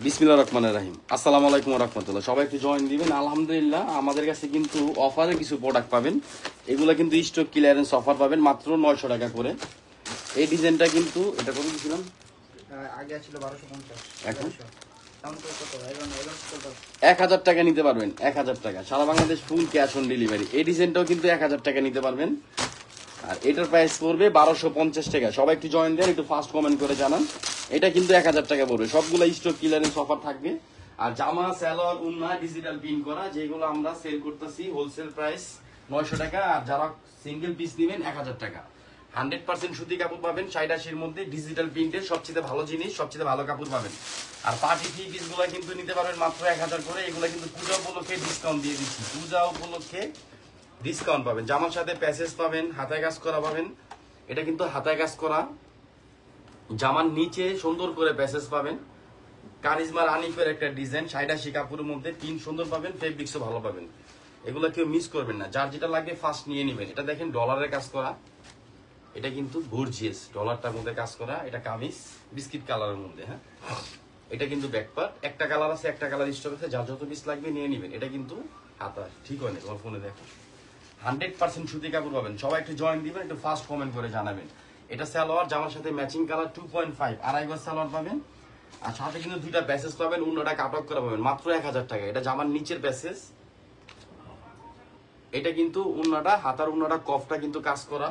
বিসমিল্লাহির রহমানির রহিম। আসসালামু আলাইকুম ওয়া রাহমাতুল্লাহ। সবাই একটু জয়েন দিবেন। আলহামদুলিল্লাহ আমাদের কাছে কিন্তু অফারে কিছু প্রোডাক্ট পাবেন। এগুলো কিন্তু স্টক ক্লিয়ারেন্স অফার পাবেন মাত্র 900 টাকা করে। এই ডিজাইনটা কিন্তু এটা কত দিছিলাম? আগে ছিল 1250, এখন দাম তো কত? 1000 টাকা নিতে পারবেন। 1000 টাকা সারা Bangladesh full cash on delivery. এই ডিজাইনটাও কিন্তু 1000 টাকা নিতে পারবেন। আর এটার প্রাইস পড়বে 1250 টাকা। সবাই একটু জয়েন দেন, একটু ফার্স্ট কমেন্ট করে জানান। এটা কিন্তু 1000 টাকা পড়বে। সবগুলো স্টক ক্লিয়ারেন্স অফার থাকবে। আর জামা সালোয়ার উন্না ডিজিটাল প্রিন্ট করা যেগুলো আমরা সেল করতেছি হোলসেল প্রাইস 900 টাকা। আর যারা সিঙ্গেল পিস নেবেন 1000 টাকা। 100% সুতি কাপড় পাবেন। 60-80-র মধ্যে ডিজিটাল প্রিন্টের সবচেয়ে ভালো জিনিস, সবচেয়ে ভালো কাপড় পাবেন। আর পার্টি থ্রি পিস গুলো কিন্তু নিতে পারবেন মাত্র 1000 করে। এগুলো কিন্তু পূজা উপলক্ষে ডিসকাউন্ট দিয়ে দিচ্ছি। পূজা উপলক্ষে ডিসকাউন্ট পাবেন। জামার সাথে প্যাসেজ পাবেন, হাতায় কাজ করা পাবেন। এটা কিন্তু হাতায় কাজ করা। জামার নিচে সুন্দর করে প্যাসেজ পাবেন। কারিজমার আনিফের একটা ডিজাইন 60-80 কাপড়ের মধ্যে পিন সুন্দর পাবেন, ফেব্রিক্সও ভালো পাবেন। এগুলো কেউ মিস করবেন না। যার যেটা লাগে ফার্স্ট নিয়ে নেবেন। এটা দেখেন ডলারের কাজ করা। এটা কিন্তু গর্জিয়াস ডলারটার মধ্যে কাজ করা। এটা কামিজ বিস্কিট কালারের মধ্যে। হ্যাঁ, এটা কিন্তু ব্যাকপার্ট। একটা কালার আছে, একটা কালার স্টক আছে। যার যত পিস লাগবে নিয়ে নেবেন। এটা কিন্তু হাতা ঠিক হয় না, তোমার ফোনে দেখো। 100% সুতি কাপড় পাবেন। সবাই একটু জয়েন দিবেন, একটু ফার্স্ট কমেন্ট করে জানাবেন। এটা সালোয়ার, জামার সাথে ম্যাচিং কালার 2.5 আড়াই গজ সালোয়ার পাবেন। আর সাথে কিন্তু দুইটা প্যাসেজ পাবেন, অন্যটা কাটক করা পাবেন মাত্র 1000 টাকা। এটা জামার নিচের প্যাসেজ। এটা কিন্তু অন্যটা হাতার অন্যটা কফটা কিন্তু কাজ করা।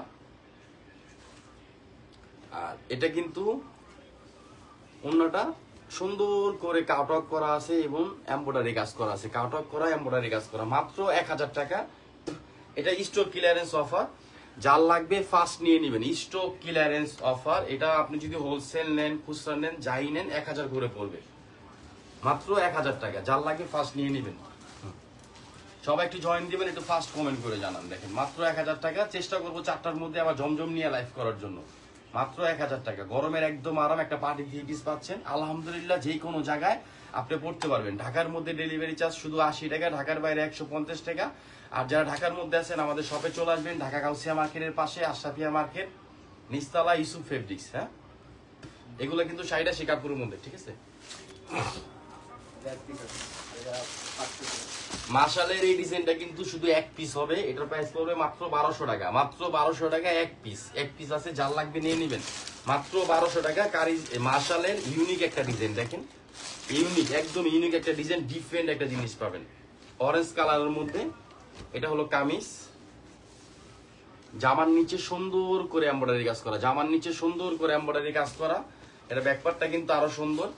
আর এটা কিন্তু অন্যটা সুন্দর করে কাটক করা আছে এবং এমব্রয়ডারি কাজ করা আছে। কাটক করা, এমব্রয়ডারি কাজ করা মাত্র 1000 টাকা। এটা স্টক ক্লিয়ারেন্স অফার। যার লাগবে ফার্স্ট নিয়ে নেবেন। Stock clearance offer. এটা আপনি যদি হোলসেল নেন, খুচরা নেন, যাই নেন 1000 করে পড়বে। মাত্র 1000 টাকা। যার লাগবে ফার্স্ট নিয়ে নেবেন। সবাই একটু জয়েন দিবেন, একটু ফার্স্ট কমেন্ট করে জানান। দেখেন মাত্র 1000 টাকা। চেষ্টা করবো 4টার মধ্যে আবার জমজম নিয়ে লাইভ করার জন্য। মাত্র 1000 টাকা। গরমের একদম আরাম একটা পার্টি থ্রি পিস পাচ্ছেন। আলহামদুলিল্লাহ যে কোনো জায়গায় আপনি পড়তে পারবেন। ঢাকার মধ্যে ডেলিভারি চার্জ শুধু 80 টাকা, ঢাকার বাইরে 150 টাকা। আর যারা ঢাকার মধ্যে আছেন আমাদের শপে চলে আসবেন। ঢাকা গাউসিয়া মার্কেটের পাশে আশরাফিয়া মার্কেট, নিচতলা ইউসুফ ফেব্রিক্স। হ্যাঁ, এগুলো কিন্তু 60-80 কাপড়ের মধ্যে। ঠিক আছে। মার্শালের এই ডিজাইনটা কিন্তু শুধু এক পিস হবে। এটার প্রাইস পড়বে মাত্র 1200 টাকা। মাত্র 1200 টাকা এক পিস। এক পিস আছে, যার লাগবে নিয়ে নেবেন। মাত্র 1200 টাকা। মার্শালের ইউনিক একটা ডিজাইন দেখেন। ইউনিক, একদম ইউনিক একটা ডিজাইন, ডিফারেন্ট একটা জিনিস পাবেন অরেঞ্জ কালারের মধ্যে। এটা হলো কামিজ। জামার নিচে সুন্দর করে এমব্রয়ডারি কাজ করা। জামার নিচে সুন্দর করে এমব্রয়ডারি কাজ করা। এটা ব্যাকপার্টটা কিন্তু আরো সুন্দর।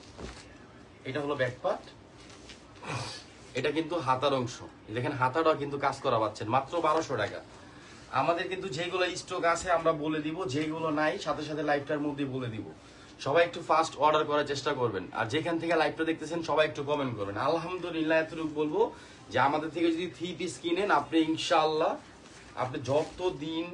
এটা হলো ব্যাকপার্ট। এটা কিন্তু হাতার অংশ। দেখেন হাতাটাও কিন্তু কাজ করা পাচ্ছেন মাত্র 1200 টাকা। আমাদের কিন্তু যেগুলো স্টক আছে আমরা বলে দিব, যেগুলো নাই সাথে সাথে লাইভটার মধ্যে বলে দিব। সবাই একটু ফাস্ট অর্ডার করার চেষ্টা করবেন। আর যেখান থেকে লাইভটা দেখতেছেন সবাই একটু কমেন্ট করবেন। আলহামদুলিল্লাহ এতটুকু বলবো যে আমাদের থেকে যদি থ্রি পিস কিনেন আপনি ইনশাআল্লাহ আপনি যত দিন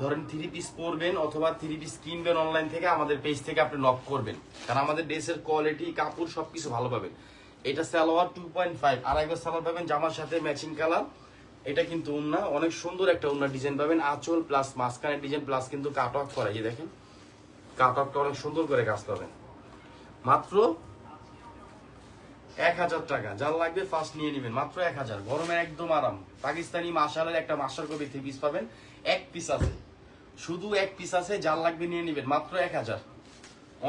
ধরেন থ্রি পিস পরবেন অথবা থ্রি পিস কিনবেন অনলাইন থেকে, আমাদের পেজ থেকে আপনি নক করবেন। কারণ আমাদের ড্রেসের কোয়ালিটি, কাপড় সবকিছু ভালো পাবেন। এটা সালোয়ার 2.5 আড়াই গজ সালোয়ার পাবেন, জামার সাথে ম্যাচিং কালার। এটা কিন্তু ওন্না, অনেক সুন্দর একটা ওন্না ডিজাইন পাবেন। আঁচল প্লাস মাঝখানের ডিজাইন প্লাস কিন্তু কাট অফ করা। এই দেখেন কাট অফটা অনেক সুন্দর করে কাজ পাবেন। মাত্র 1000 টাকা। যার লাগবে ফার্স্ট নিয়ে নেবেন। মাত্র 1000। গরমের একদম আরাম। পাকিস্তানি মাশালের একটা মাস্টার কপি থ্রি পিস পাবেন। এক পিস আছে, শুধু এক পিস আছে। যার লাগবে নিয়ে নেবেন। মাত্র 1000।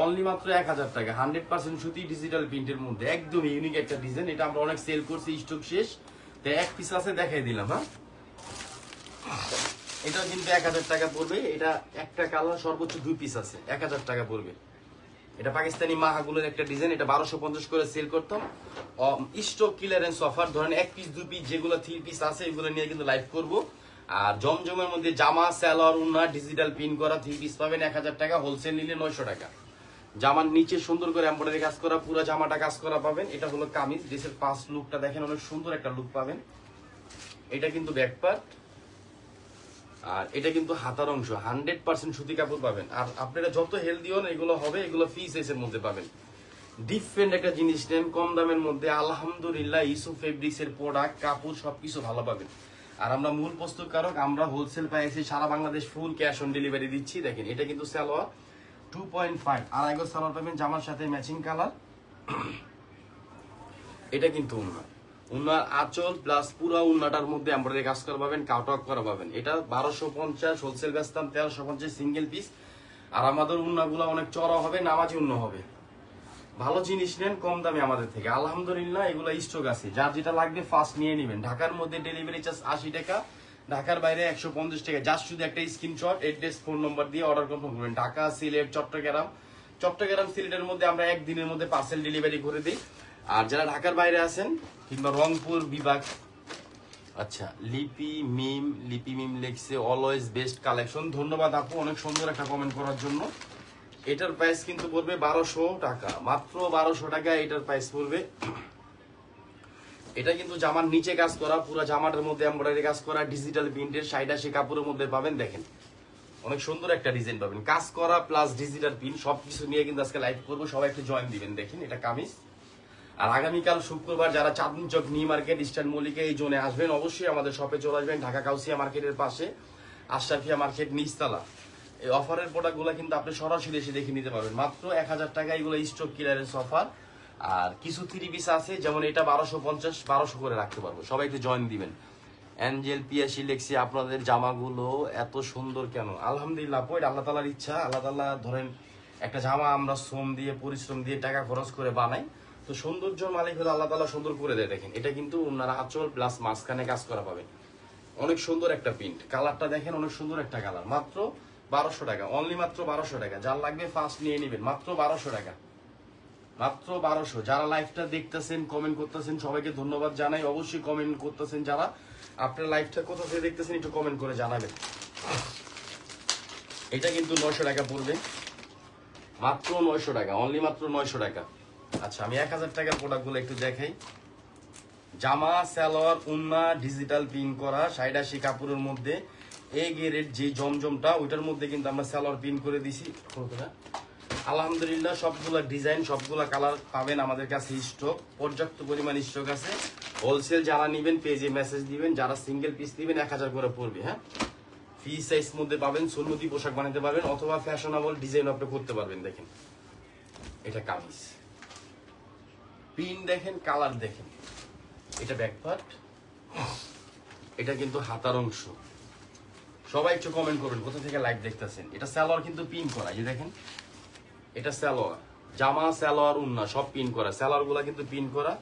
অনলি মাত্র 1000 টাকা। 100% সুতি ডিজিটাল প্রিন্টের মধ্যে একদম ইউনিক একটা ডিজাইন। এটা আমরা অনেক সেল করছি, স্টক শেষ। তো এক পিস আছে, দেখাই দিলাম। হ্যাঁ, এটা কিন্তু 1000 টাকা পড়বে। এটা একটা কালার সর্বোচ্চ 2 পিস আছে, 1000 টাকা পড়বে। এটা পাকিস্তানি মাহাগুলোর একটা ডিজাইন। এটা 1250 করে সেল করতাম। Stock clearance offer. ধরেন এক পিস 2 পিস যেগুলো 3 পিস আছে এগুলো নিয়ে কিন্তু লাইভ করব। আর জমজমের মধ্যে জামা সালোয়ার উন্না ডিজিটাল প্রিন্ট করা 3 পিস পাবেন 1000 টাকা। হোলসেল নিলে 900 টাকা। জামার নিচে সুন্দর করে এমব্রয়ডারি কাজ করা, পুরো জামাটা কাজ করা পাবেন। এটা হলো কামিজ। ড্রেসের পাঁচ লুকটা দেখেন, অনেক সুন্দর একটা লুক পাবেন। এটা কিন্তু ব্যাকপার্ট। আর এটা কিন্তু হাতার অংশ। 100% সুতি কাপড় পাবেন। আর আপনারা যত হেলদি হন এগুলো হবে, এগুলো ফ্রি সাইজের মধ্যে পাবেন। ডিফারেন্ট একটা জিনিস নেন কম দামের মধ্যে। আলহামদুলিল্লাহ ইউসুফ ফেব্রিক্সের প্রোডাক্ট, কাপড় সবকিছু ভালো পাবেন। আর আমরা মূল প্রস্তুতকারক, আমরা হোলসেল প্রাইসে সারা Bangladesh full cash on delivery দিচ্ছি। দেখেন এটা কিন্তু সালোয়ার 2.5 আড়াই গজ সালোয়ার পাবেন, জামার সাথে ম্যাচিং কালার। এটা কিন্তু উন্নার আঁচল প্লাস পুরো উন্নাটার মধ্যে এমব্রয়ডারি কাজ করা পাবেন, কাটওয়ার্ক করা পাবেন। এটা 1250 হোলসেল বেচতাম 1350 সিঙ্গেল পিস। আর আমাদের উন্নাগুলো অনেক চড়া হবে, নামাজি উন্ন হবে। ভালো জিনিস নেন কম দামে আমাদের থেকে, আলহামদুলিল্লাহ এগুলো স্টক আছে। যার যেটা লাগবে ফার্স্ট নিয়ে নেবেন। ঢাকার মধ্যে ডেলিভারি চার্জ 80 টাকা, ঢাকার বাইরে 150 টাকা। জাস্ট শুধু একটা স্ক্রিনশট, অ্যাড্রেস, ফোন নম্বর দিয়ে অর্ডার কনফার্ম করবেন। ঢাকা, সিলেট, চট্টগ্রাম সিলেটের মধ্যে আমরা একদিনের মধ্যে পার্সেল ডেলিভারি করে দিই। আর যারা ঢাকার বাইরে আছেন কিংবা রংপুর বিভাগ, আচ্ছা লিপি মিম লিখছে অলওয়েজ বেস্ট কালেকশন। ধন্যবাদ আপু অনেক সুন্দর একটা কমেন্ট করার জন্য। এটার প্রাইস কিন্তু পড়বে 1200 টাকা, মাত্র 1200 টাকা এটার প্রাইস পড়বে। এটা কিন্তু জামার নিচে কাজ করা, পুরো জামাটার মধ্যে এমব্রয়ডারি কাজ করা, ডিজিটাল প্রিন্টের 60-80 কাপড়ের মধ্যে পাবেন। দেখেন অনেক সুন্দর একটা ডিজাইন পাবেন, কাজ করা প্লাস ডিজিটাল প্রিন্ট সবকিছু নিয়ে কিন্তু আজকে লাইভ করবো। সবাই একটু জয়েন দিবেন। দেখেন এটা কামিজ। আর আগামীকাল শুক্রবার যারা চাঁদনী চক নিউ মার্কেট ইস্টার্ন মল্লিকে এই জোনে আসবেন, অবশ্যই আমাদের শপে চলে আসবেন। ঢাকা কাউসিয়া মার্কেটের পাশে আশরাফিয়া মার্কেট নিচতলা। এই অফারের প্রোডাক্টগুলো কিন্তু আপনি সরাসরি এসে দেখে নিতে পারবেন। মাত্র 1000 টাকা এগুলো স্টক ক্লিয়ারেন্স অফার। আর কিছু 3 পিস আছে, যেমন এটা 1250 করে রাখতে পারবো। সবাই একটু জয়েন দিবেন। অ্যাঞ্জেল পিয়াসি লেখছি আপনাদের জামাগুলো এত সুন্দর কেন? আলহামদুলিল্লাহ আপু, এটা আল্লাহ তাআলার ইচ্ছা। আল্লাহ তাআলা ধরেন একটা জামা আমরা শ্রম দিয়ে পরিশ্রম দিয়ে টাকা খরচ করে বানাই, তো সৌন্দর্যের মালিক হলো আল্লাহ তাআলা, সুন্দর করে দেয়। দেখেন এটা কিন্তু ওনারা আঁচল প্লাস মাঝখানে কাজ করা পাবেন। অনেক সুন্দর একটা প্রিন্ট, কালারটা দেখেন অনেক সুন্দর একটা কালার। মাত্র 1200 টাকা, অনলি মাত্র 1200 টাকা। যার লাগবে ফার্স্ট নিয়ে নেবেন, মাত্র 1200 টাকা, মাত্র 1200। যারা লাইভটা দেখতেছেন কমেন্ট করতেছেন সবাইকে ধন্যবাদ জানাই। অবশ্যই কমেন্ট করতেছেন যারা, আপনার লাইভটা কোথা থেকে দেখতেছেন একটু কমেন্ট করে জানাবেন। এটা কিন্তু 900 টাকা পড়বে, মাত্র 900 টাকা, অনলি মাত্র 900 টাকা। আচ্ছা আমি 1000 টাকার প্রোডাক্টগুলো একটু দেখাই। জামা সালোয়ার উন্না ডিজিটাল প্রিন্ট করা 60-80 কাপড়ের মধ্যে এ গ্রেড যে জমজমটা, ওইটার মধ্যে কিন্তু আমরা সালোয়ার প্রিন্ট করে দিছি। আলহামদুলিল্লাহ সবগুলা ডিজাইন সবগুলা কালার পাবেন আমাদের কাছে। স্টক পর্যাপ্ত পরিমাণ স্টক আছে। হোলসেল যারা নেবেন পেজে মেসেজ দিবেন, যারা সিঙ্গেল পিস নেবেন 1000 করে পড়বে। হ্যাঁ, ফ্রি সাইজ মধ্যে পাবেন, সুন্নতি পোশাক বানাতে পারবেন অথবা ফ্যাশনেবল ডিজাইন আপনি করতে পারবেন। দেখেন এটা কামিজ, প্রিন্ট দেখেন, কালার দেখেন। এটা ব্যাক পার্ট, এটা কিন্তু হাতার অংশ। সবাই একটু কমেন্ট করবেন কোথা থেকে লাইভ দেখতেছেন। এটা সালোয়ার কিন্তু পিন করা, এই যে দেখেন এটা সালোয়ার, জামা সালোয়ার উন্না সব পিন করা। সালোয়ার গুলা কিন্তু পিন করা।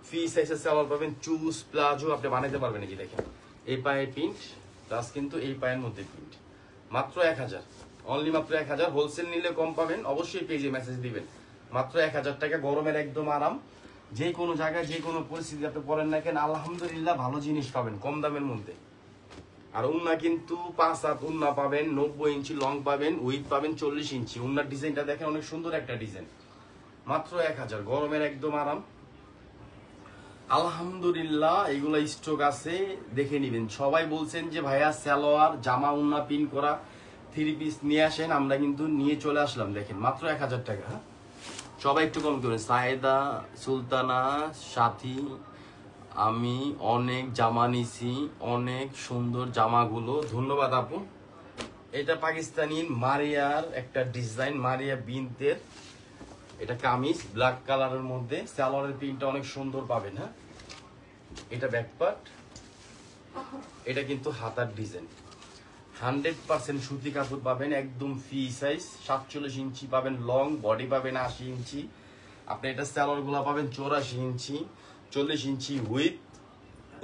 ফ্রি সাইজের সালোয়ার পাবেন, চুজ প্লাজো আপনি বানাইতে পারবেন। এই যে দেখেন এই পায়ে প্রিন্ট প্লাস কিন্তু এই পায়ের মধ্যে প্রিন্ট। মাত্র 1000, অনলি মাত্র 1000। হোলসেল নিলে কম পাবেন, অবশ্যই পেজে মেসেজ দিবেন। মাত্র 1000 টাকা, গরমের একদম আরাম। যে কোনো জায়গায় যে কোনো পরিস্থিতি আপনি পড়েন না কেন, আলহামদুলিল্লাহ ভালো জিনিস পাবেন কম দামের মধ্যে। আর উন্না কিন্তু 5 হাত উন্না পাবেন, 90 ইঞ্চি লং পাবেন, উইথ পাবেন 40 ইঞ্চি। উন্নার ডিজাইনটা দেখেন অনেক সুন্দর একটা ডিজাইন। মাত্র 1000, গরমের একদম আরাম। আলহামদুলিল্লাহ এগুলা স্টক আছে, দেখে নিবেন। সবাই বলছেন যে ভাইয়া সালোয়ার জামা উন্না পিন করা 3 পিস নিয়ে আসেন, আমরা কিন্তু নিয়ে চলে আসলাম। দেখেন মাত্র 1000 টাকা। সবাই একটু কম করবেন। সায়েদা সুলতানা সাথী, আমি অনেক জামা নিছি, অনেক সুন্দর জামাগুলো। ধন্যবাদ আপু। এটা পাকিস্তানি মারিয়ার একটা ডিজাইন, মারিয়া বিনতের। এটা কামিজ ব্ল্যাক কালারের মধ্যে, সালোয়ারের প্রিন্টটা অনেক সুন্দর পাবেন। হ্যাঁ, এটা ব্যাক পার্ট, এটা কিন্তু হাতার ডিজাইন। 100% সুতি কাপড় পাবেন, একদম ফ্রি সাইজ। 47 ইঞ্চি পাবেন লং, বডি পাবেন 80 ইঞ্চি। আপনি এটা সালোয়ার গুলা পাবেন 84 ইঞ্চি, 40 ইঞ্চি উইথ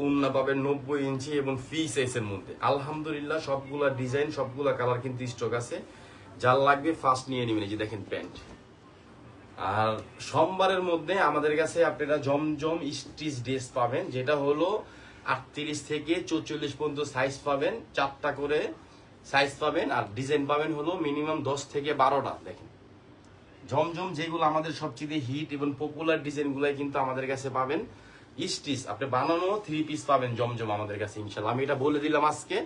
উন্না পাবেন 90 ইঞ্চি এবং ফ্রি সাইজের মধ্যে। আলহামদুলিল্লাহ সবগুলা ডিজাইন সবগুলা কালার কিন্তু স্টক আছে। যার লাগবে ফার্স্ট নিয়ে নেবেন। এই যে দেখেন প্যান্ট। আর সোমবারের মধ্যে আমাদের কাছে আপনারা জমজম স্টিচ ড্রেস পাবেন, যেটা হলো 38 থেকে 44 পর্যন্ত সাইজ পাবেন, 4টা করে সাইজ পাবেন। আর ডিজাইন পাবেন হলো মিনিমাম 10 থেকে 12টা। দেখেন জমজম যেগুলো আমাদের সবচেয়ে হিট এবং পপুলার ডিজাইনগুলাই কিন্তু আমাদের কাছে পাবেন। স্টিচ আপনি বানানো 3 পিস পাবেন জমজম আমাদের কাছে ইনশাল্লাহ। আমি এটা বলে দিলাম আজকে।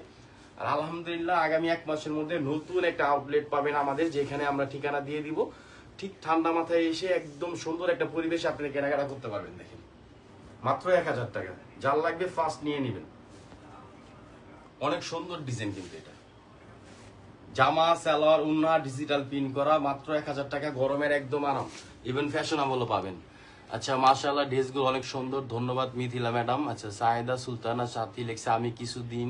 আর আলহামদুলিল্লাহ আগামী 1 মাসের মধ্যে নতুন একটা আউটলেট পাবেন আমাদের, যেখানে আমরা ঠিকানা দিয়ে দিব। ঠিক ঠান্ডা মাথায় এসে একদম সুন্দর একটা পরিবেশে আপনি কেনাকাটা করতে পারবেন। দেখেন মাত্র 1000 টাকা। যার লাগবে ফার্স্ট নিয়ে নেবেন। অনেক সুন্দর ডিজাইন কিন্তু এটা। জামা সালোয়ার উন্না ডিজিটাল প্রিন্ট করা, মাত্র 1000 টাকা, গরমের একদম আরাম। ইভেন ফ্যাশনেবলও পাবেন। আচ্ছা মাশাআল্লাহ, ড্রেসগুলো অনেক সুন্দর, ধন্যবাদ মিথিলা ম্যাডাম। আচ্ছা সায়েদা সুলতানা সাথী লেখছে আমি কিছুদিন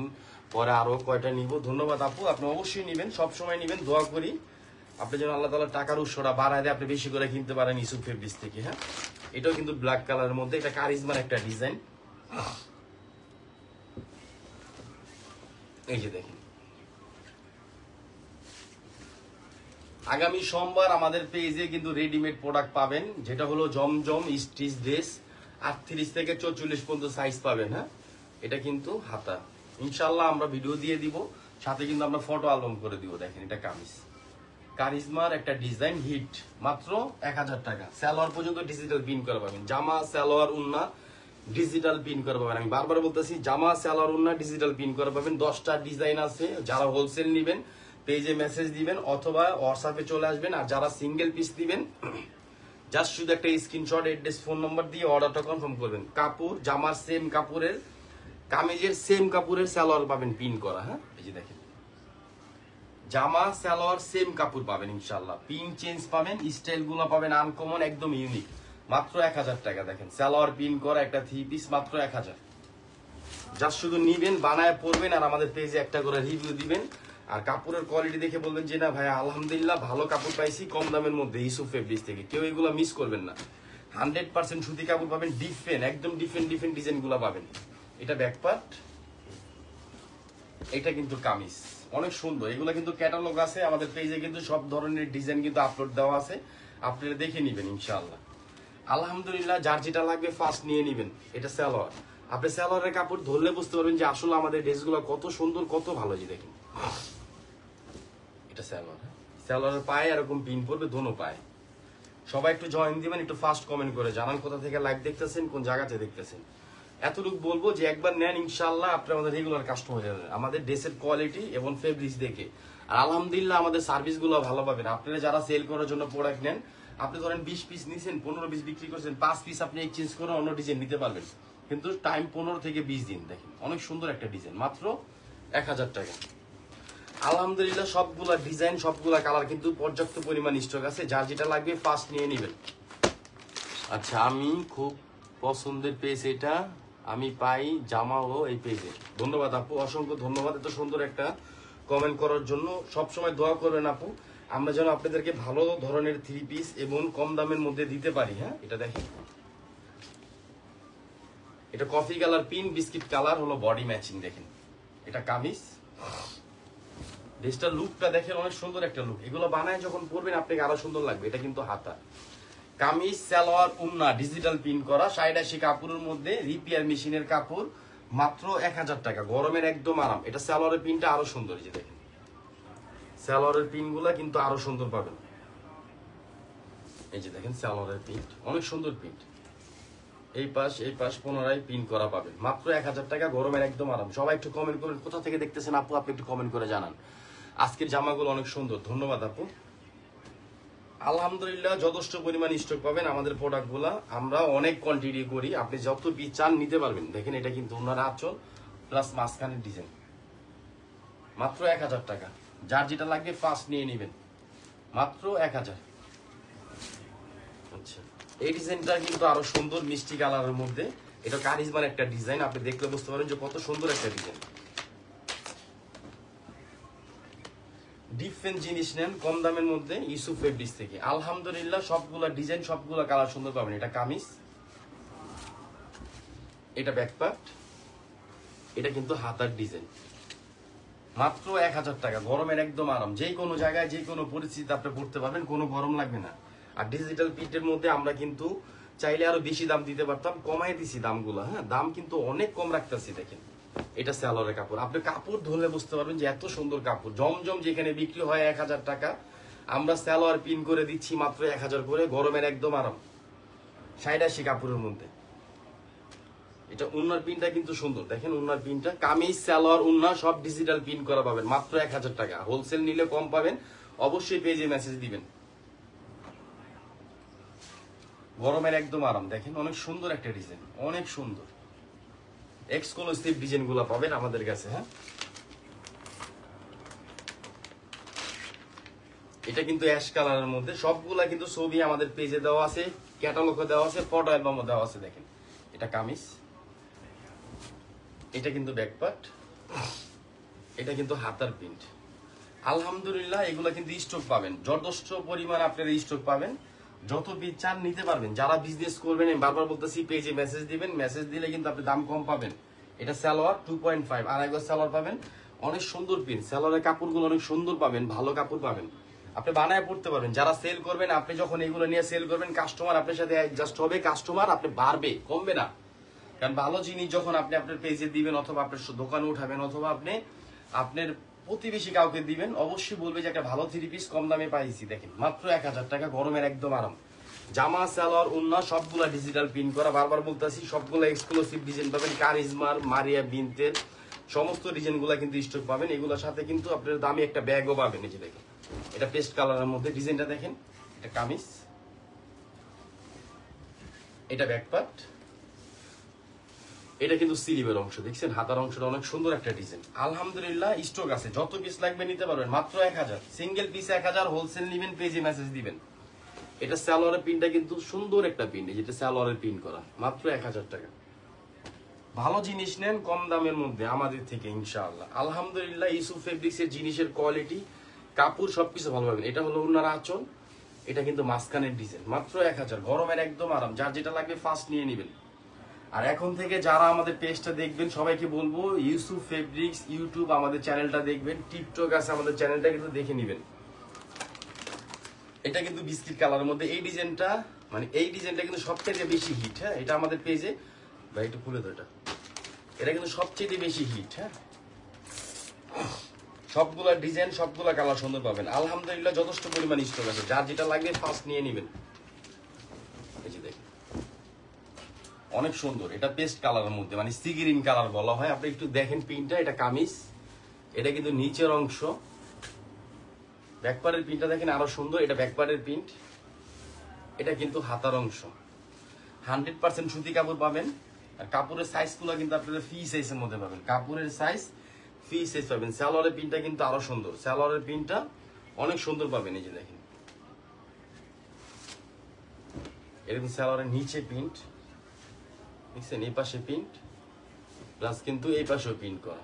পরে আরো কয়টা নিব। ধন্যবাদ আপু, আপনি অবশ্যই নেবেন, সব সময় নেবেন, দোয়া করি আপনি যেন আল্লাহ তাআলা টাকার উৎসটা বাড়ায় দেয়, আপনি বেশি করে কিনতে পারেন ইউসুফ ফেব্রিক্স থেকে। হ্যাঁ, এটাও কিন্তু ব্ল্যাক কালারের মধ্যে, এটা কারিজমার একটা ডিজাইন। এই যে দেখেন, আগামী সোমবার আমাদের পেজে কিন্তু রেডিমেড প্রোডাক্ট পাবেন, যেটা হলো জমজম স্টিচ ড্রেস 38 থেকে 44 পর্যন্ত সাইজ পাবেন। হ্যাঁ, এটা কিন্তু হাতা, ইনশাল্লাহ আমরা ভিডিও দিয়ে দিব, সাথে কিন্তু আমরা ফটো অ্যালবাম করে দিব। দেখেন এটা কামিজ, কারিজমার একটা ডিজাইন, হিট, মাত্র 1000 টাকা। সালোয়ার পর্যন্ত ডিজিটাল পিন করে পাবেন, জামা সালোয়ার উন্না ডিজিটাল পিন করে পাবেন। আমি বারবার বলতেছি, জামা সালোয়ার উন্না ডিজিটাল পিন করে পাবেন। 10টা ডিজাইন আছে, যারা হোলসেল নেবেন পেজে মেসেজ দিবেন অথবা হোয়াটসঅ্যাপে চলে আসবেন, আর যারা সিঙ্গেল পিস দিবেন জাস্ট শুধু একটা স্ক্রিনশট, অ্যাড্রেস, ফোন নাম্বার দিয়ে অর্ডারটা কনফার্ম করবেন। কাপড় জামার সেম কাপড়ের, কামিজের সেম কাপড়ের সালোয়ার পাবেন পিন করা। হ্যাঁ, এই যে দেখেন, জামা সালোয়ার সেম কাপড় পাবেন ইনশাল্লাহ, পিন চেঞ্জ পাবেন, স্টাইল গুলো পাবেন আনকমন, একদম ইউনিক, মাত্র 1000 টাকা। দেখেন সালোয়ার পিন করা একটা 3 পিস, মাত্র 1000। জাস্ট শুধু নিবেন, বানায় পরবেন, আর আমাদের পেজে একটা করে রিভিউ দিবেন। আর কাপড়ের কোয়ালিটি দেখে বলবেন যে না ভাই আলহামদুলিল্লাহ ভালো কাপড় পাইছি কম দামের মধ্যে ইউসুফ ফেব্রিক্স থেকে। কেউ এগুলো মিস করবেন না, 100% সুতি কাপড় পাবেন, ডিফারেন্ট, একদম ডিফারেন্ট ডিজাইন গুলা পাবেন। এটা ব্যাকপার্ট, এটা কিন্তু কামিজ, অনেক সুন্দর। এগুলো কিন্তু ক্যাটালগ আছে আমাদের পেজে, কিন্তু সব ধরনের ডিজাইন কিন্তু আপলোড দেওয়া আছে, আপনারা দেখে নিবেন ইনশাআল্লাহ। আলহামদুলিল্লাহ, যার যেটা লাগবে ফার্স্ট নিয়ে নিবেন। এটা সালোয়ার, আপনি সালোয়ারের কাপড় ধরলে বুঝতে পারবেন যে আসলে আমাদের ড্রেসগুলো কত সুন্দর, কত ভালো। যে দেখেন এটা সালোয়ার, সালোয়ারের পায়ে এরকম পিন পড়বে, দোনো পায়ে। সবাই একটু জয়েন দিবেন, একটু ফার্স্ট কমেন্ট করে জানান কোথা থেকে লাইভ দেখতেছেন, কোন জায়গাতে দেখতেছেন। এতটুকু বলবো যে একবার নেন ইনশাআল্লাহ আপনি আমাদের রেগুলার কাস্টমার হয়ে যাবেন, আমাদের ড্রেসের কোয়ালিটি এবং ফেব্রিক্স দেখে। আর আলহামদুলিল্লাহ আমাদের সার্ভিস গুলো ভালো পাবেন। আপনারা যারা সেল করার জন্য প্রোডাক্ট নেন, আপনি ধরেন 20 পিস নিছেন, 15 পিস বিক্রি করছেন, 5 পিস আপনি এক্সচেঞ্জ করে অন্য ডিজাইন নিতে পারবেন, কিন্তু টাইম 15 থেকে 20 দিন। দেখেন অনেক সুন্দর একটা ডিজাইন, মাত্র 1000 টাকা। আলহামদুলিল্লাহ সবগুলা ডিজাইন, সবগুলা কালার কিন্তু পর্যাপ্ত পরিমাণ স্টক আছে, যার যেটা লাগবে ফার্স্ট নিয়ে নেবেন। আচ্ছা, আমি খুব পছন্দের পেজ এটা, আমি পাই জামাও এই পেজে। ধন্যবাদ আপু, অসংখ্য ধন্যবাদ এত সুন্দর একটা কমেন্ট করার জন্য। সব সময় দোয়া করবেন আপু, আমরা যেন আপনাদেরকে ভালো ধরনের 3 পিস এবং কম দামের মধ্যে দিতে পারি। হ্যাঁ, এটা দেখেন, এটা coffee colour pin, biscuit colour হলো বডি ম্যাচিং। দেখেন এটা কামিজ, ড্রেসটার লুকটা দেখেন, অনেক সুন্দর একটা লুক। এগুলো বানায় যখন পরবেন আপনাকে আরো সুন্দর লাগবে। এটা কিন্তু হাতা, কামিজ সালোয়ার উন্না ডিজিটাল পিন করা, ৮৭ কাপড়ের মধ্যে, রিপিয়ার মেশিনের কাপড়, মাত্র 1000 টাকা। গরমের একদম আরাম। এটা সালোয়ারের পিনটা আরো সুন্দর, এই যে দেখেন সালোয়ারের পিন গুলা কিন্তু আরো সুন্দর পাবেন। এই যে দেখেন সালোয়ারের পিন, অনেক সুন্দর পিন, এই পাশ পুনরায় পিন করা পাবেন, মাত্র 1000 টাকা। গরমের একদম আরাম। সবাই একটু কমেন্ট করেন কোথা থেকে দেখতেছেন আপু, আপনি একটু কমেন্ট করে জানান। আজকের জামাগুলো অনেক সুন্দর, ধন্যবাদ আপু। আলহামদুলিল্লাহ যথেষ্ট পরিমাণ স্টক পাবেন আমাদের প্রোডাক্ট গুলা, আমরা অনেক কোয়ান্টিটি করি, আপনি যত পিস চান নিতে পারবেন। দেখেন এটা কিন্তু ওনার আঁচল প্লাস মাঝখানের ডিজাইন, মাত্র 1000 টাকা। যার যেটা লাগবে ফার্স্ট নিয়ে নেবেন, মাত্র 1000। আচ্ছা, এই ডিজাইনটা কিন্তু আরো সুন্দর, মিষ্টি কালারের মধ্যে। এটা কারিজমার একটা ডিজাইন, আপনি দেখলে বুঝতে পারেন যে কত সুন্দর একটা ডিজাইন। ডিফারেন্ট জিনিস নেন কম দামের মধ্যে ইউসুফ ফেব্রিক্স থেকে। আলহামদুলিল্লাহ সবগুলা ডিজাইন, সবগুলা কালার সুন্দর পাবেন। এটা কামিজ, এটা ব্যাকপার্ট, এটা কিন্তু হাতার ডিজাইন, মাত্র 1000 টাকা। গরমের একদম আরাম, যে কোনো জায়গায় যে কোনো পরিস্থিতিতে আপনি পড়তে পারবেন, কোনো গরম লাগবে না। আর ডিজিটাল প্রিন্টের মধ্যে আমরা কিন্তু চাইলে আরো বেশি দাম দিতে পারতাম, কমাই দিছি দামগুলো। হ্যাঁ, দাম কিন্তু অনেক কম রাখতেছি। দেখেন এটা সালোয়ারের কাপড়, আপনি কাপড় ধরলে বুঝতে পারবেন যে এত সুন্দর কাপড়। জমজম যেখানে বিক্রি হয় 1000 টাকা, আমরা সালোয়ার পিন করে দিচ্ছি মাত্র 1000 করে। গরমের একদম আরাম, ৮৭ কাপড়ের মধ্যে। এটা উন্নার পিনটা কিন্তু সুন্দর, দেখেন উন্নার পিনটা। কামিজ সালোয়ার উন্না সব ডিজিটাল পিন করা পাবেন, মাত্র 1000 টাকা। হোলসেল নিলে কম পাবেন, অবশ্যই পেজে মেসেজ দিবেন। গরমের একদম আরাম, দেখেন অনেক সুন্দর একটা ডিজাইন, অনেক সুন্দর এক্সক্লুসিভ ডিজাইন গুলা পাবেন আমাদের কাছে। হ্যাঁ, এটা কিন্তু অ্যাশ কালারের মধ্যে, সবগুলা কিন্তু ছবি আমাদের পেজে দেওয়া আছে, ক্যাটালগে দেওয়া আছে, ফটো অ্যালবামও দেওয়া আছে। দেখেন এটা কামিজ, এটা কিন্তু ব্যাকপার্ট, এটা কিন্তু হাতার প্রিন্ট। আলহামদুলিল্লাহ এগুলা কিন্তু স্টক পাবেন, যথেষ্ট পরিমাণ আপনারা স্টক পাবেন। যত পিস চান নিতে পারবেন। যারা বিজনেস করবেন, আমি বারবার বলতেছি পেজে মেসেজ দিবেন, মেসেজ দিলে কিন্তু আপনি দাম কম পাবেন। এটা সালোয়ার 2.5 আড়াই গজ সালোয়ার পাবেন, অনেক সুন্দর প্রিন্ট। সালোয়ারের কাপড়গুলো অনেক সুন্দর পাবেন, ভালো কাপড় পাবেন, আপনি বানায় পড়তে পারবেন। যারা সেল করবেন, আপনি যখন এগুলো নিয়ে সেল করবেন, কাস্টমার আপনার সাথে অ্যাডজাস্ট হবে, কাস্টমার আপনি বাড়বে, কমবে না। কারণ ভালো জিনিস যখন আপনি আপনার পেজে দিবেন, অথবা আপনার দোকানে উঠাবেন, অথবা আপনি আপনার প্রতিবেশী কাউকে দিবেন, অবশ্যই বলবে যে একটা ভালো 3 পিস কম দামে পাইছি। দেখেন মাত্র 1000 টাকা, গরমের একদম আরাম। জামা, সালোয়ার, ওন্না সবগুলা ডিজিটাল প্রিন্ট করা। বারবার বলতেছি সবগুলা এক্সক্লুসিভ ডিজাইন পাবেন। কারিজমার, মারিয়া বিনতের সমস্ত ডিজাইনগুলা কিন্তু স্টক পাবেন। এগুলোর সাথে কিন্তু আপনার দামি একটা ব্যাগও পাবেন। এই যে দেখেন, এটা পেস্ট কালারের মধ্যে ডিজাইনটা দেখেন। এটা কামিজ, এটা ব্যাকপার্ট, এটা কিন্তু সিলিভের অংশ, দেখছেন হাতার অংশটা অনেক সুন্দর একটা ডিজাইন। আলহামদুলিল্লাহ স্টক আছে, যত পিস লাগবে নিতে পারবেন। মাত্র 1000, সিঙ্গেল পিস 1000, হোলসেল নেবেন পেজে মেসেজ দিবেন। এটা সালোয়ারের প্রিন্টটা কিন্তু সুন্দর একটা প্রিন্ট, যেটা সালোয়ারের প্রিন্ট করা, মাত্র 1000 টাকা। ভালো জিনিস নেন কম দামের মধ্যে আমাদের থেকে ইনশাআল্লাহ। আলহামদুলিল্লাহ ইউসুফ ফেব্রিক্সের জিনিসের কোয়ালিটি, কাপড় সবকিছু ভালো পাবেন। এটা হলো ওনার আঁচল, এটা কিন্তু মাঝখানের ডিজাইন, মাত্র 1000, গরমের একদম আরাম। যার যেটা লাগবে ফার্স্ট নিয়ে নেবেন। আর এখন থেকে যারা আমাদের পেজটা দেখবেন, সবাইকে বলবো ইউসুফ ফেব্রিক্স ইউটিউব আমাদের চ্যানেলটা দেখবেন, টিকটক আছে আমাদের চ্যানেলটা কিন্তু দেখে নেবেন। এটা কিন্তু বিস্কিট কালারের মধ্যে এই ডিজাইনটা, মানে এই ডিজাইনটা কিন্তু সবচেয়ে বেশি হিট। হ্যাঁ, এটা আমাদের পেজে ভাই একটু খুলে দাও, এটা কিন্তু সবচেয়ে বেশি হিট। হ্যাঁ, সবগুলা ডিজাইন, সবগুলা কালার সুন্দর পাবেন। আলহামদুলিল্লাহ যথেষ্ট পরিমাণ স্টক আছে, যার যেটা লাগবে ফার্স্ট নিয়ে নেবেন। এই যে দেখেন অনেক সুন্দর, এটা পেস্ট কালারের মধ্যে, মানে সি গ্রিন কালার বলা হয়। আপনি একটু দেখেন প্রিন্টটা, এটা কামিজ, এটা কিন্তু নিচের অংশ। ব্যাকপার্টের প্রিন্টটা দেখেন আরো সুন্দর, এটা ব্যাকপার্টের প্রিন্ট, এটা কিন্তু হাতার অংশ। 100% সুতি কাপড় পাবেন। আর কাপড়ের সাইজগুলো কিন্তু আপনারা ফ্রি সাইজের মধ্যে পাবেন, কাপড়ের সাইজ ফ্রি সাইজ পাবেন। সালোয়ারের প্রিন্টটা কিন্তু আরো সুন্দর, সালোয়ারের প্রিন্টটা অনেক সুন্দর পাবেন। এই যে দেখেন এরকম সালোয়ারের নিচে প্রিন্ট, দেখছেন এই পাশে প্রিন্ট, প্লাস কিন্তু এই পাশেও প্রিন্ট করা।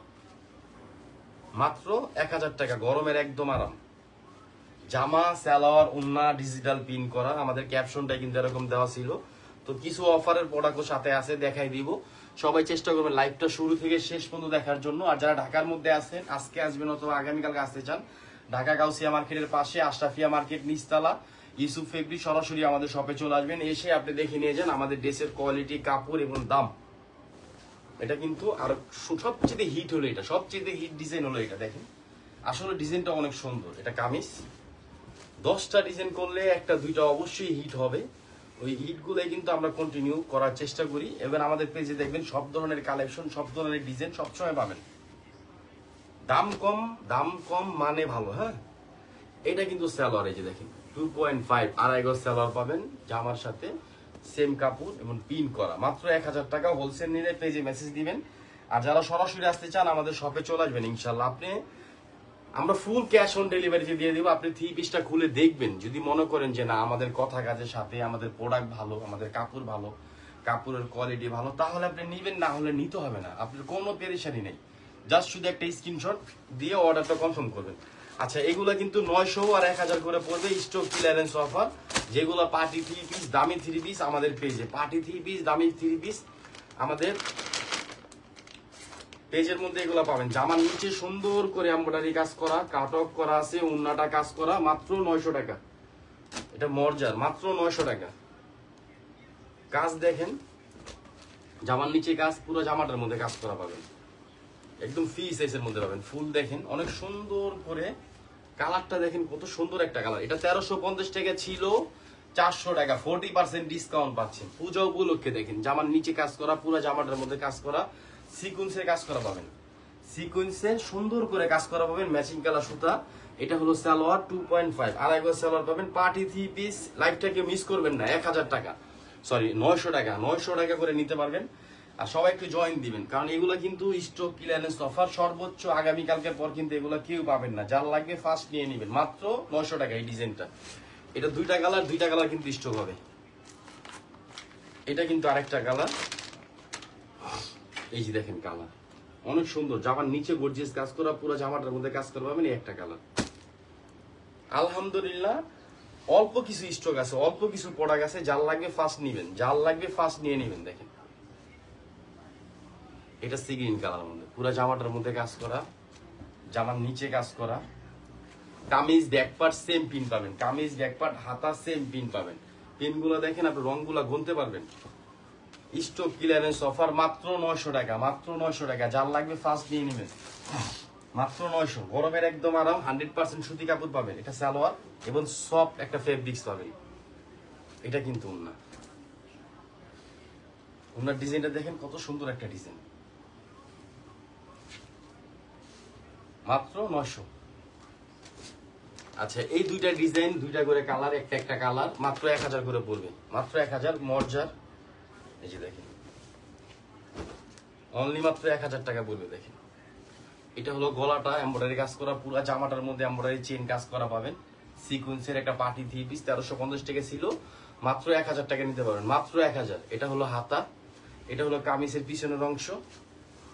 মাত্র 1000 টাকা, গরমের একদম আরাম। জামা, সালোয়ার, ওন্না ডিজিটাল প্রিন্ট করা। আমাদের ক্যাপশনটা কিন্তু এরকম দেওয়া ছিল। তো কিছু অফারের প্রোডাক্টও সাথে আছে, দেখাই দিব। সবাই চেষ্টা করবেন লাইভটা শুরু থেকে শেষ পর্যন্ত দেখার জন্য। আর যারা ঢাকার মধ্যে আছেন, আজকে আসবেন অথবা আগামীকালকে আসতে চান, ঢাকা গাউসিয়া মার্কেটের পাশে আশরাফিয়া মার্কেট নিচতলা ইউসুফ ফেব্রিক, সরাসরি আমাদের শপে চলে আসবেন। এসে আপনি দেখে নিয়ে যান আমাদের ড্রেসের কোয়ালিটি, কাপড় এবং দাম। এটা কিন্তু আর সবচেয়ে হিট হলো, এটা সবচেয়ে হিট ডিজাইন হলো এটা। দেখেন আসলে ডিজাইনটা অনেক সুন্দর। এটা কামিজ, 10টা ডিজাইন করলে একটা দুইটা অবশ্যই হিট হবে। ওই হিটগুলোই কিন্তু আমরা কন্টিনিউ করার চেষ্টা করি। এবার আমাদের পেজে দেখবেন সব ধরনের কালেকশন, সব ধরনের ডিজাইন সবসময় পাবেন। দাম কম মানে ভালো। হ্যাঁ, এটা কিন্তু সালোয়ার, এই যে দেখেন 2.5 আড়াই গজ সালোয়ার পাবেন, জামার সাথে সেম কাপড় এবং পিন করা, মাত্র 1000 টাকা। হোলসেল নিলে পেজে মেসেজ দিবেন। আর যারা সরাসরি আসতে চান আমাদের শপে চলে আসবেন ইনশাল্লাহ। আমরা ফুল ক্যাশ অন ডেলিভারি দিয়ে দিব। আপনি 3 পিসটা খুলে দেখবেন, যদি মনে করেন যে না আমাদের কথা কাজের সাথে আমাদের প্রোডাক্ট ভালো, আমাদের কাপড় ভালো, কাপড়ের কোয়ালিটি ভালো, তাহলে আপনি নিবেন, না হলে নিতে হবে না। আপনার কোনো পেরেশানি নেই, জাস্ট শুধু একটা স্ক্রিনশট দিয়ে অর্ডারটা কনফার্ম করবেন। আচ্ছা, এগুলো কিন্তু 900 আর 1000 করে পড়বে, স্টক ক্লিয়ারেন্স অফার। যেগুলো পার্টি 3 পিস, দামি 3 পিস আমাদের পেজে, পার্টি 3 পিস, দামি 3 পিস আমাদের পেজের মধ্যে এগুলো পাবেন। জামার নিচে সুন্দর করে এমব্রয়ডারি কাজ করা, কাটক করা আছে, ওন্নাটা কাজ করা, মাত্র 900 টাকা। এটা মর্জার, মাত্র 900 টাকা। কাজ দেখেন, জামার নিচে কাজ, পুরো জামাটার মধ্যে কাজ করা পাবেন, একদম ফ্রি সাইজের মধ্যে পাবেন। ফুল দেখেন অনেক সুন্দর করে, কালারটা দেখেন কত সুন্দর একটা কালার। এটা 1350 টাকা ছিল, 400 টাকা 40% ডিসকাউন্ট পাচ্ছেন পূজা উপলক্ষে। দেখেন জামার নিচে কাজ করা, পুরো জামাটার মধ্যে কাজ করা, সিকোয়েন্সের কাজ করা পাবেন, সিকোয়েন্সের সুন্দর করে কাজ করা পাবেন, ম্যাচিং কালার সুতা। এটা হলো সালোয়ার 2.5 আড়াই গজ সালোয়ার পাবেন, পার্টি 3 পিস। লাইভটাকে মিস করবেন না, 1000 টাকা, সরি 900 টাকা, 900 টাকা করে নিতে পারবেন। আর সবাই একটু জয়েন দিবেন, কারণ এগুলো কিন্তু স্টক ক্লিয়ারেন্স অফার, সর্বোচ্চ আগামীকালকের পর কিন্তু এগুলো কেউ পাবেন না। যার লাগবে ফার্স্ট নিয়ে নেবেন, মাত্র 900 টাকা এই ডিজাইনটা। এটা দুইটা কালার কিন্তু স্টক হবে। এটা কিন্তু আরেকটা কালার, এই যে দেখেন কালার অনেক সুন্দর, জামার নিচে গর্জিয়াস কাজ করা, পুরো জামাটার মধ্যে কাজ করা পাবেন, এই একটা কালার। আলহামদুলিল্লাহ অল্প কিছু স্টক আছে, অল্প কিছু প্রোডাক্ট আছে, যার লাগবে ফার্স্ট নিবেন, যার লাগবে ফার্স্ট নিয়ে নেবেন। দেখেন এটা সি গ্রিন কালার মধ্যে, পুরো জামাটার মধ্যে কাজ করা, জামার নিচে কাজ করা, কামিজ ব্যাকপার্ট সেম পিন পাবেন, কামিজ ব্যাকপার্ট হাতা সেম পিন পাবেন। পিনগুলো দেখেন, আপনি রংগুলো গুনতে পারবেন। স্টক ক্লিয়ারেন্স অফার মাত্র 900 টাকা, মাত্র 900 টাকা, যার লাগবে ফার্স্ট নিয়ে নেবেন, মাত্র 900। গরমের একদম আরাম, 100% সুতি কাপড় পাবেন। এটা সালোয়ার এবং সফট একটা ফেব্রিক্স পাবেন। এটা কিন্তু ওন্না, ওনার ডিজাইনটা দেখেন কত সুন্দর একটা ডিজাইন, মাত্র 900। আচ্ছা এই দুইটা ডিজাইন, দুইটা করে কালার, একটা একটা কালার, মাত্র 1000 করে পড়বে, মাত্র 1000। মর্জার এই যে দেখেন, অনলি মাত্র 1000 টাকা পড়বে। দেখেন এটা হলো গলাটা এমব্রয়ডারি কাজ করা, পুরো জামাটার মধ্যে এমব্রয়ডারি চেইন কাজ করা পাবেন। সিকোয়েন্সের একটা পার্টি 3 পিস 1350 টাকা ছিল, মাত্র 1000 টাকা নিতে পারবেন, মাত্র 1000। এটা হলো হাতা, এটা হলো কামিজের পিছনের অংশ,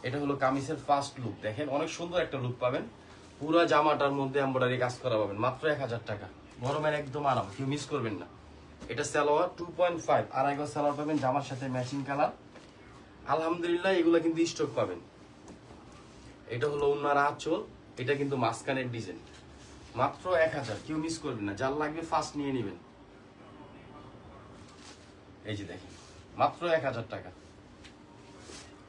এটা হলো কামিজের ফার্স্ট লুক। দেখেন অনেক সুন্দর একটা লুক পাবেন, পুরো জামাটার মধ্যে এমব্রয়ডারি কাজ করা পাবেন, মাত্র 1000 টাকা। গরমের একদম আরাম, কেউ মিস করবেন না। এটা সালোয়ার 2.5 আড়াই গজ সালোয়ার পাবেন, জামার সাথে ম্যাচিং কালার। আলহামদুলিল্লাহ এগুলো কিন্তু স্টক পাবেন। এটা হলো ওনার আঁচল, এটা কিন্তু মাঝখানের ডিজাইন, মাত্র 1000, কেউ মিস করবেন না, যার লাগবে ফার্স্ট নিয়ে নেবেন। এই যে দেখেন মাত্র 1000 টাকা।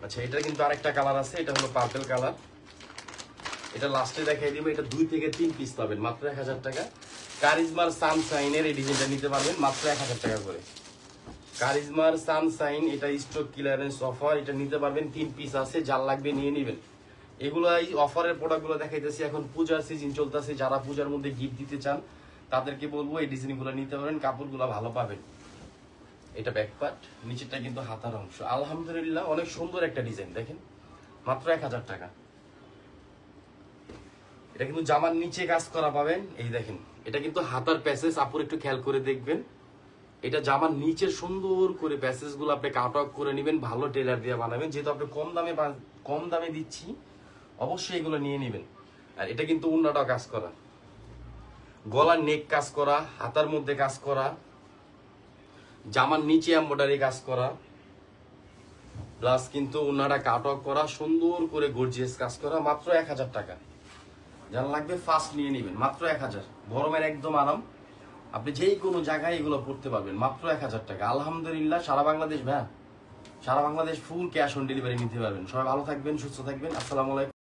আচ্ছা এটা কিন্তু আরেকটা কালার আছে, এটা হলো পার্পল কালার, এটা লাস্টে দেখাই দিব। এটা 2 থেকে 3 পিস পাবেন, মাত্র 1000 টাকা। কারিজমার সানশাইনের এই ডিজাইনটা নিতে পারবেন মাত্র 1000 টাকা করে। কারিজমার সানশাইন, এটা স্টক ক্লিয়ারেন্স অফার, এটা নিতে পারবেন 3 পিস আছে, যার লাগবে নিয়ে নেবেন। এগুলো এই অফারের প্রোডাক্টগুলো দেখাইতেছি, এখন পূজার সিজন চলতেছে, যারা পূজার মধ্যে গিফট দিতে চান তাদেরকে বলবো এই ডিজাইনগুলো নিতে পারেন, কাপড়গুলো ভালো পাবেন। এটা ব্যাকপার্ট, নিচেরটা কিন্তু হাতার অংশ। আলহামদুলিল্লাহ অনেক সুন্দর একটা ডিজাইন, দেখেন মাত্র 1000 টাকা। এটা কিন্তু জামার নিচে কাজ করা পাবেন, এই দেখেন এটা কিন্তু হাতার প্যাসেজ, আপুর একটু খেয়াল করে দেখবেন। এটা জামার নিচের সুন্দর করে প্যাসেজ গুলো আপনি কাট অফ করে নেবেন, ভালো টেলার দিয়ে বানাবেন, যেহেতু আপনি কম দামে দিচ্ছি, অবশ্যই এগুলো নিয়ে নেবেন। আর এটা কিন্তু উন্নাটা কাজ করা, গলার নেক কাজ করা, হাতার মধ্যে কাজ করা, জামার নিচে এমব্রয়ডারি কাজ করা, প্লাস কিন্তু উন্নাটা কাট অফ করা, সুন্দর করে গর্জিয়াস কাজ করা, মাত্র 1000 টাকা। যার লাগবে ফার্স্ট নিয়ে নেবেন, মাত্র 1000। গরমের একদম আরাম, আপনি যেই কোনো জায়গায় এগুলো পড়তে পারবেন, মাত্র 1000 টাকা। আলহামদুলিল্লাহ সারা বাংলাদেশ সারা Bangladesh full cash on delivery নিতে পারবেন। সবাই ভালো থাকবেন, সুস্থ থাকবেন, আসসালামু আলাইকুম।